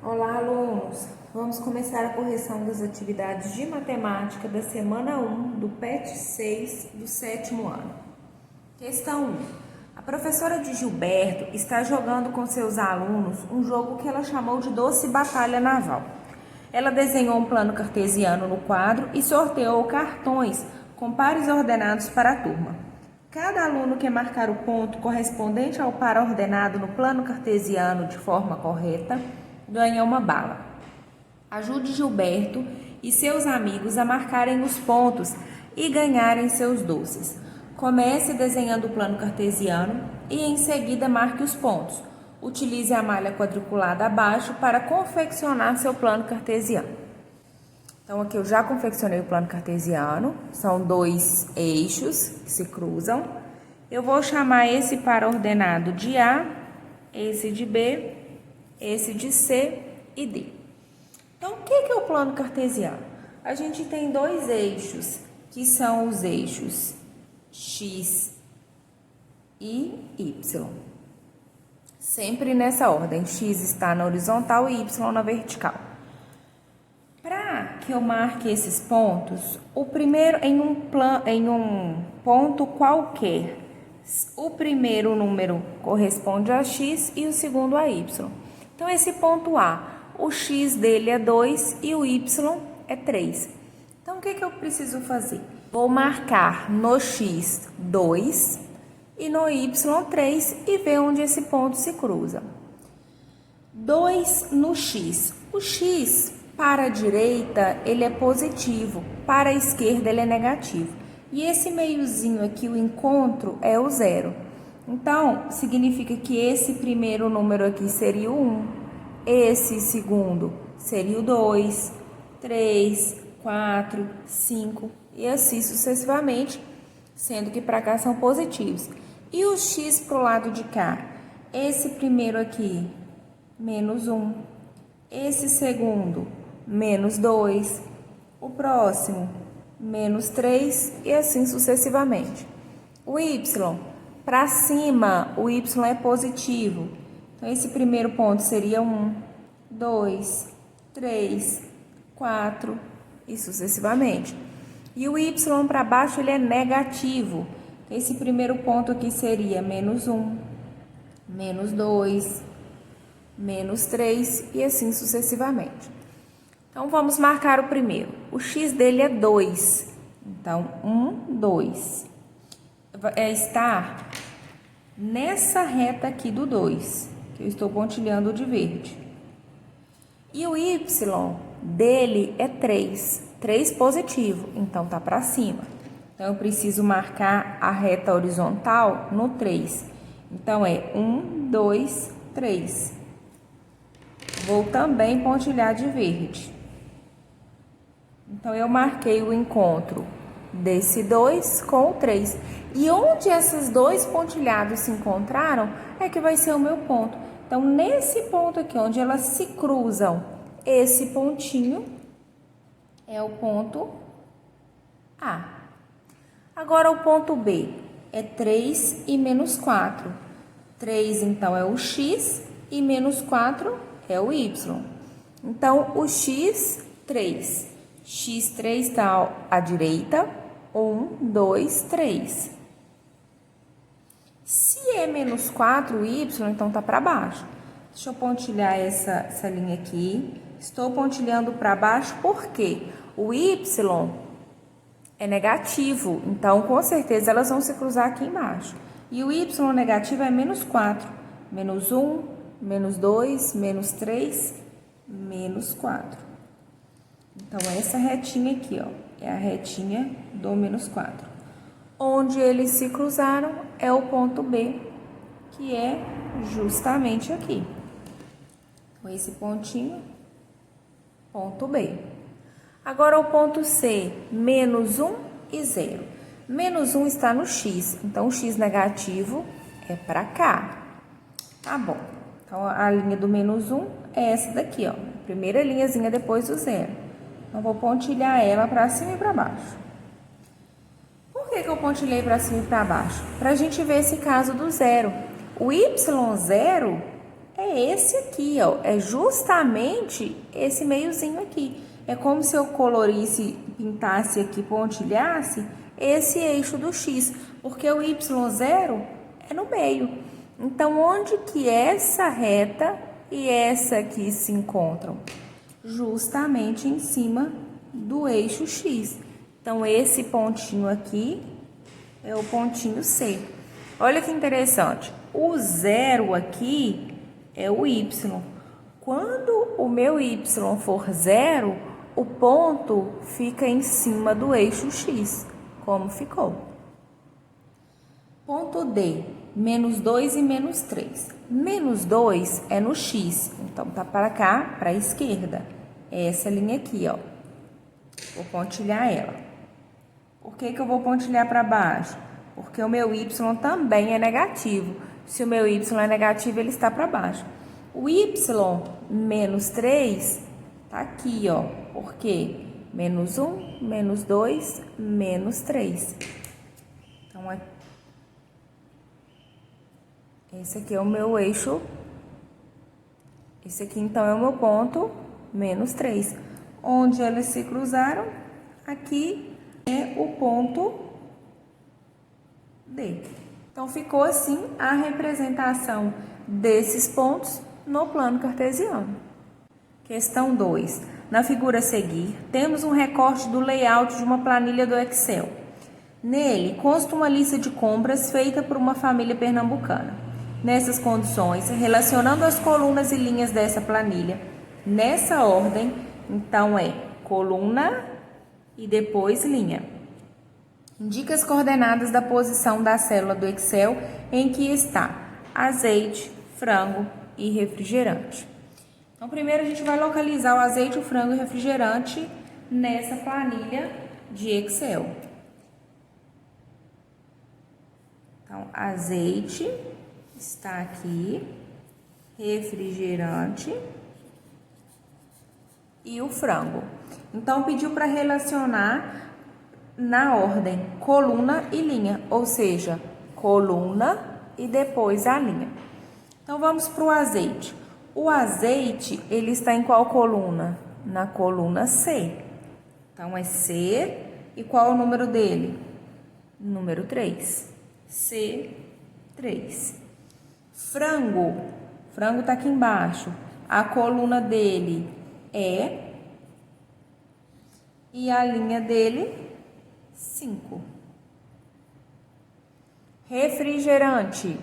Olá, alunos! Vamos começar a correção das atividades de matemática da semana 1 do PET 6 do 7º ano. Questão 1. A professora de Gilberto está jogando com seus alunos um jogo que ela chamou de Doce Batalha Naval. Ela desenhou um plano cartesiano no quadro e sorteou cartões com pares ordenados para a turma. Cada aluno que marcar o ponto correspondente ao par ordenado no plano cartesiano de forma correta ganha uma bala. Ajude Gilberto e seus amigos a marcarem os pontos e ganharem seus doces. Comece desenhando o plano cartesiano e em seguida marque os pontos. Utilize a malha quadriculada abaixo para confeccionar seu plano cartesiano. Então aqui eu já confeccionei o plano cartesiano, são dois eixos que se cruzam. Eu vou chamar esse par ordenado de A, esse de B, esse de C e D. Então, o que é o plano cartesiano? A gente tem dois eixos, que são os eixos X e Y. Sempre nessa ordem, X está na horizontal e Y na vertical. Para que eu marque esses pontos, o primeiro em um ponto qualquer, o primeiro número corresponde a X e o segundo a Y. Então, esse ponto A, o X dele é 2 e o Y é 3. Então, o que eu preciso fazer? Vou marcar no X 2 e no Y 3 e ver onde esse ponto se cruza. 2 no X. O X, para a direita, ele é positivo, para a esquerda, ele é negativo. E esse meiozinho aqui, o encontro, é o 0. Então, significa que esse primeiro número aqui seria o 1, esse segundo seria o 2, 3, 4, 5 e assim sucessivamente, sendo que para cá são positivos. E o X para o lado de cá, esse primeiro aqui, menos 1, esse segundo, menos 2, o próximo, menos 3 e assim sucessivamente. O Y, para cima, o Y é positivo. Então, esse primeiro ponto seria 1, 2, 3, 4 e sucessivamente. E o Y para baixo, ele é negativo. Então, esse primeiro ponto aqui seria menos 1, menos 2, menos 3 e assim sucessivamente. Então, vamos marcar o primeiro. O X dele é 2. Então, 1, 2. Está nessa reta aqui do 2, que eu estou pontilhando de verde. E o Y dele é 3. 3 positivo, então tá para cima. Então, eu preciso marcar a reta horizontal no 3. Então, é 1, 2, 3. Vou também pontilhar de verde. Então, eu marquei o encontro desse 2 com o 3. E onde esses dois pontilhados se encontraram é que vai ser o meu ponto. Então, nesse ponto aqui, onde elas se cruzam, esse pontinho é o ponto A. Agora, o ponto B é 3 e menos 4. 3, então, é o X e menos 4 é o Y. Então, o X, 3. X3 está à direita. 1, 2, 3. Se é menos 4, o Y, então tá para baixo. Deixa eu pontilhar essa linha aqui. Estou pontilhando para baixo porque o Y é negativo. Então, com certeza, elas vão se cruzar aqui embaixo. E o Y negativo é menos 4. Menos 1, menos 2, menos 3, menos 4. Então, essa retinha aqui, ó, é a retinha do menos 4. Onde eles se cruzaram é o ponto B, que é justamente aqui. Com esse pontinho, ponto B. Agora, o ponto C, menos 1 e 0. Menos 1 está no X, então o X negativo é para cá. Tá bom. Então, a linha do menos 1 é essa daqui, ó. Primeira linhazinha depois do 0. Então, vou pontilhar ela para cima e para baixo. Por que eu pontilhei para cima e para baixo? Para a gente ver esse caso do 0. O Y0 é esse aqui, ó. É justamente esse meiozinho aqui. É como se eu colorisse, pintasse aqui, pontilhasse esse eixo do X, porque o Y0 é no meio. Então, onde que essa reta e essa aqui se encontram? Justamente em cima do eixo X. Então, esse pontinho aqui é o pontinho C. Olha que interessante. O 0 aqui é o Y. Quando o meu Y for 0, o ponto fica em cima do eixo X, como ficou. Ponto D, menos 2 e menos 3. Menos 2 é no X, então tá para cá, para a esquerda. É essa linha aqui, ó. Vou pontilhar ela. Por que que eu vou pontilhar para baixo? Porque o meu Y também é negativo. Se o meu Y é negativo, ele está para baixo. O Y menos 3 tá aqui, ó. Por quê? Menos 1, menos 2, menos 3. Então, esse aqui é o meu eixo. Esse aqui, então, é o meu ponto, menos 3. Onde eles se cruzaram, aqui é o ponto D. Então, ficou assim a representação desses pontos no plano cartesiano. Questão 2. Na figura a seguir, temos um recorte do layout de uma planilha do Excel. Nele, consta uma lista de compras feita por uma família pernambucana. Nessas condições, relacionando as colunas e linhas dessa planilha, nessa ordem, então é coluna e depois linha. Indica as coordenadas da posição da célula do Excel em que está azeite, frango e refrigerante. Então, primeiro a gente vai localizar o azeite, o frango e o refrigerante nessa planilha de Excel. Então, azeite está aqui, refrigerante e o frango. Então, pediu para relacionar na ordem coluna e linha, ou seja, coluna e depois a linha. Então, vamos para o azeite. O azeite, ele está em qual coluna? Na coluna C. Então, é C. E qual é o número dele? Número 3. C3. Frango. Frango está aqui embaixo. A coluna dele é. E a linha dele, 5. Refrigerante.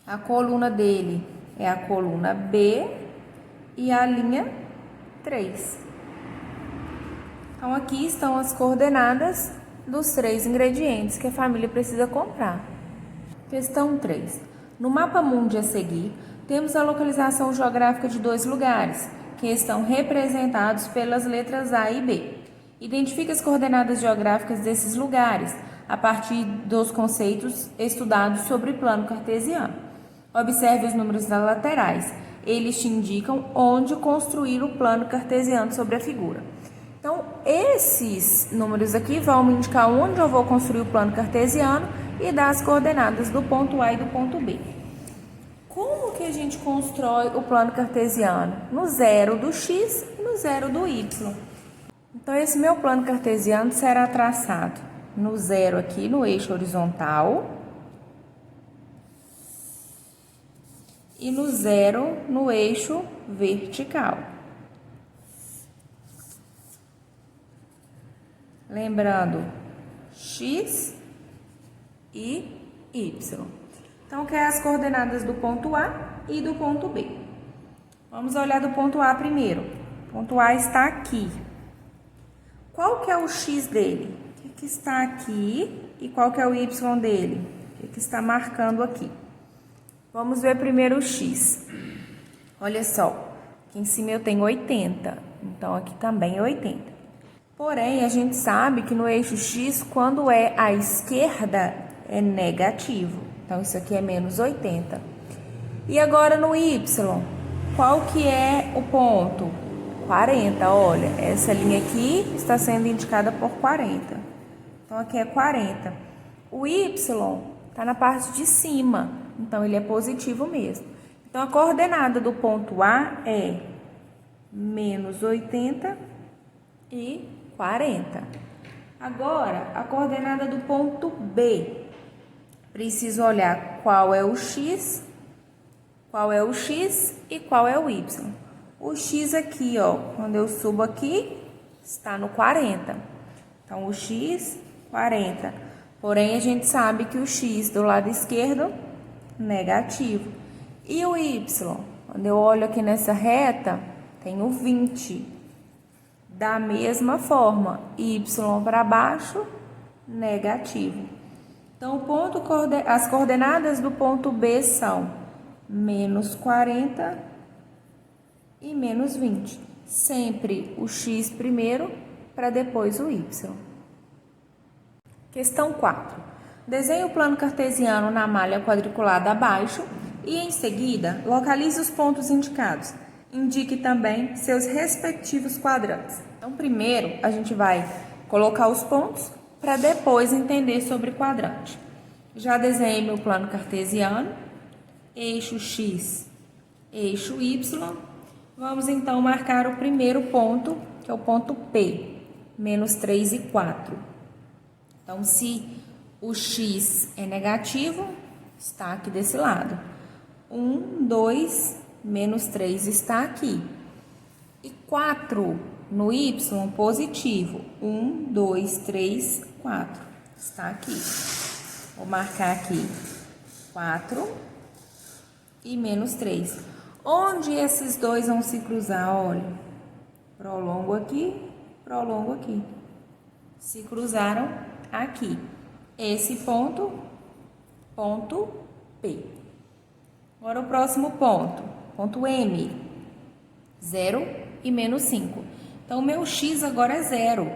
A coluna dele é a coluna B e a linha 3. Então, aqui estão as coordenadas dos 3 ingredientes que a família precisa comprar. Questão 3. No mapa mundi a seguir, temos a localização geográfica de 2 lugares, que estão representados pelas letras A e B. Identifique as coordenadas geográficas desses lugares, a partir dos conceitos estudados sobre plano cartesiano. Observe os números das laterais. Eles te indicam onde construir o plano cartesiano sobre a figura. Então, esses números aqui vão me indicar onde eu vou construir o plano cartesiano e dar as coordenadas do ponto A e do ponto B. Como que a gente constrói o plano cartesiano? No 0 do X e no 0 do Y. Então, esse meu plano cartesiano será traçado no 0 aqui, no eixo horizontal, e no 0 no eixo vertical. Lembrando, X e Y. Então, quer as coordenadas do ponto A e do ponto B. Vamos olhar do ponto A primeiro. O ponto A está aqui. Qual que é o X dele? O que está aqui e qual que é o Y dele? O que está marcando aqui? Vamos ver primeiro o X. Olha só, aqui em cima eu tenho 80, então aqui também é 80. Porém, a gente sabe que no eixo X, quando é à esquerda, é negativo. Então, isso aqui é menos 80. E agora no Y, qual que é o ponto? 40, olha, essa linha aqui está sendo indicada por 40. Então, aqui é 40. O Y está na parte de cima. Então, ele é positivo mesmo. Então, a coordenada do ponto A é menos 80 e 40. Agora, a coordenada do ponto B. Preciso olhar qual é o x e qual é o y. O x aqui, ó, quando eu subo aqui, está no 40. Então, o x, 40. Porém, a gente sabe que o x do lado esquerdo, negativo. E o y? Quando eu olho aqui nessa reta, tenho 20. Da mesma forma, y para baixo, negativo. Então, as coordenadas do ponto B são menos 40 e menos 20. Sempre o x primeiro, para depois o y. Questão 4. Desenhe o plano cartesiano na malha quadriculada abaixo e, em seguida, localize os pontos indicados. Indique também seus respectivos quadrantes. Então, primeiro, a gente vai colocar os pontos para depois entender sobre quadrante. Já desenhei meu plano cartesiano, eixo X, eixo Y. Vamos, então, marcar o primeiro ponto, que é o ponto P, menos 3 e 4. Então, se o X é negativo, está aqui desse lado. 1, 2, menos 3 está aqui. E 4 no Y, positivo. 1, 2, 3, 4. Está aqui. Vou marcar aqui 4 e menos 3. Onde esses dois vão se cruzar? Olha, prolongo aqui, prolongo aqui. Se cruzaram aqui. Esse ponto, ponto P. Agora o próximo ponto, ponto M, 0 e menos 5. Então, o meu X agora é 0.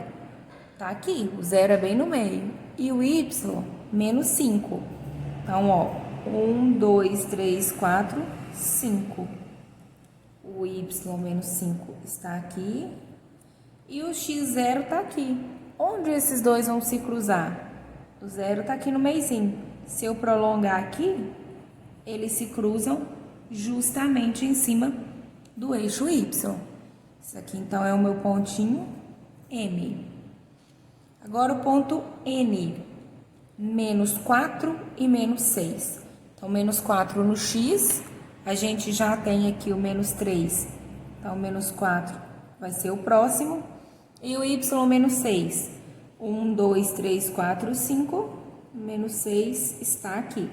Tá aqui, o 0 é bem no meio. E o Y, menos 5. Então, ó, 1, 2, 3, 4, 5. O Y menos 5 está aqui. E o X0 está aqui. Onde esses dois vão se cruzar? O 0 está aqui no meiozinho. Se eu prolongar aqui, eles se cruzam justamente em cima do eixo Y. Isso aqui, então, é o meu pontinho M. Agora, o ponto N. Menos 4 e menos 6. Então, menos 4 no X. A gente já tem aqui o menos 3. Então, menos 4 vai ser o próximo. E o Y menos 6. 1, 2, 3, 4, 5. Menos 6 está aqui.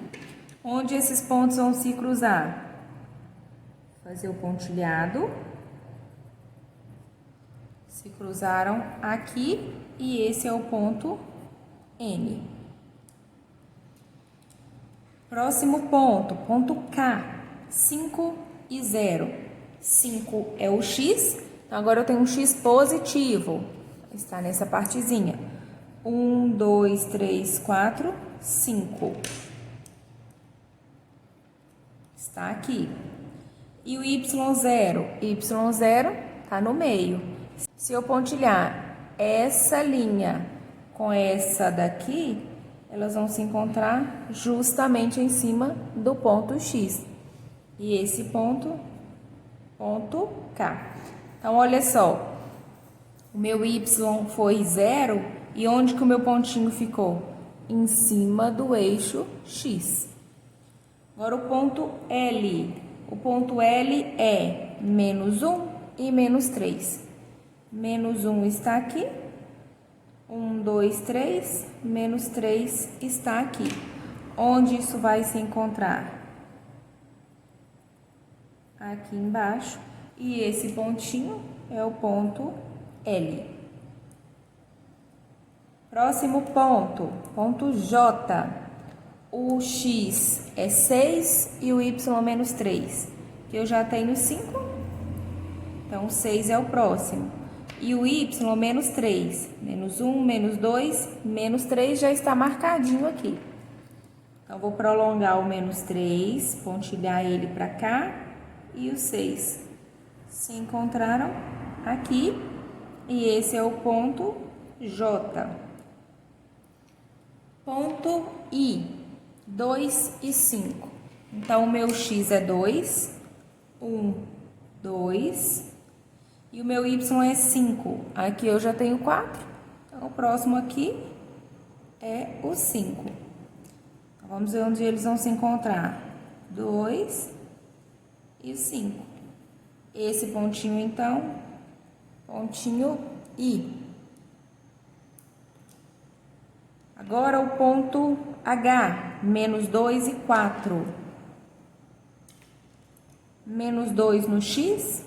Onde esses pontos vão se cruzar? Fazer o pontilhado. Se cruzaram aqui. E esse é o ponto N. Próximo ponto, ponto K. 5 e 0. 5 é o X. Então, agora eu tenho um X positivo. Está nessa partezinha. 1, 2, 3, 4, 5. Está aqui. E o Y0? Y0 está no meio. Se eu pontilhar essa linha com essa daqui, elas vão se encontrar justamente em cima do ponto X. E esse ponto, ponto K. Então, olha só. O meu Y foi 0. E onde que o meu pontinho ficou? Em cima do eixo X. Agora, o ponto L. O ponto L é menos 1 e menos 3. Menos 1 está aqui. 1, 2, 3. Menos 3 está aqui. Onde isso vai se encontrar? Aqui embaixo. E esse pontinho é o ponto L. Próximo ponto, ponto J. O X é 6 e o Y menos 3. Que eu já tenho 5. Então, 6 é o próximo. E o Y menos 3. Menos 1, menos 2, menos 3 já está marcadinho aqui. Então, vou prolongar o menos 3, pontilhar ele para cá. E o 6 se encontraram aqui. E esse é o ponto J. Ponto I, 2 e 5. Então, o meu X é 2 1, 2. E o meu y é 5. Aqui eu já tenho 4. Então, o próximo aqui é o 5. Então, vamos ver onde eles vão se encontrar. 2 e o 5. Esse pontinho, então, pontinho I. Agora, o ponto H, menos 2 e 4. Menos 2 no X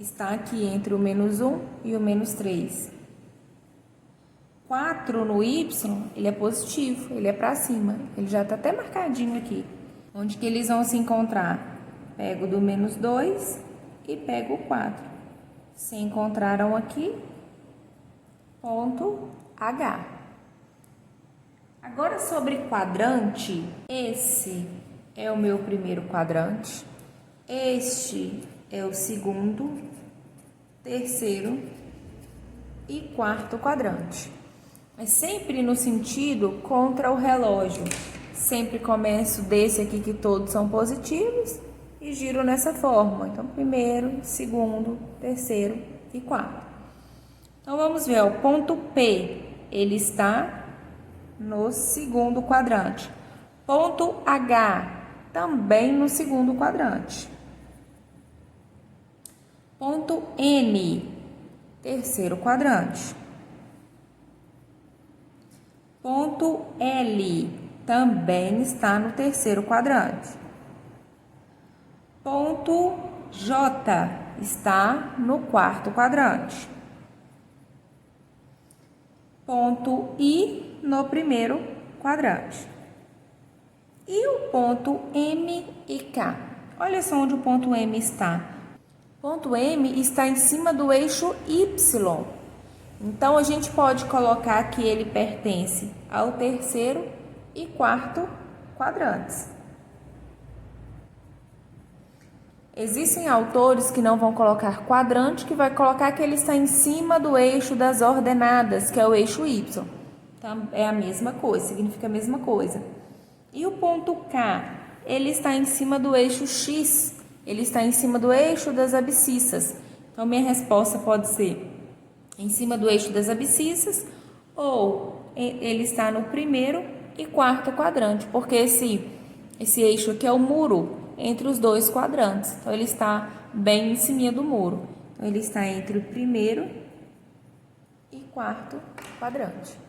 está aqui entre o menos 1 e o menos 3. 4 no Y, ele é positivo, ele é para cima. Ele já está até marcadinho aqui. Onde que eles vão se encontrar? Pego do menos 2 e pego o 4. Se encontraram aqui, ponto H. Agora, sobre quadrante, esse é o meu primeiro quadrante, este é o segundo, terceiro e quarto quadrante. Mas sempre no sentido contra o relógio. Sempre começo desse aqui que todos são positivos e giro nessa forma. Então, primeiro, segundo, terceiro e quarto. Então, vamos ver, o ponto P, ele está no segundo quadrante. Ponto H, também no segundo quadrante. Ponto N, terceiro quadrante. Ponto L, também está no terceiro quadrante. Ponto J, está no quarto quadrante. Ponto I, no primeiro quadrante. E o ponto M e K? Olha só onde o ponto M está. O ponto M está em cima do eixo Y. Então, a gente pode colocar que ele pertence ao terceiro e quarto quadrantes. Existem autores que não vão colocar quadrante, que vai colocar que ele está em cima do eixo das ordenadas, que é o eixo Y. Então, é a mesma coisa, significa a mesma coisa. E o ponto K, ele está em cima do eixo X, ele está em cima do eixo das abscissas. Então, minha resposta pode ser em cima do eixo das abscissas, ou ele está no primeiro e quarto quadrante, porque esse eixo aqui é o muro entre os dois quadrantes. Então, ele está bem em cima do muro. Então, ele está entre o primeiro e quarto quadrante.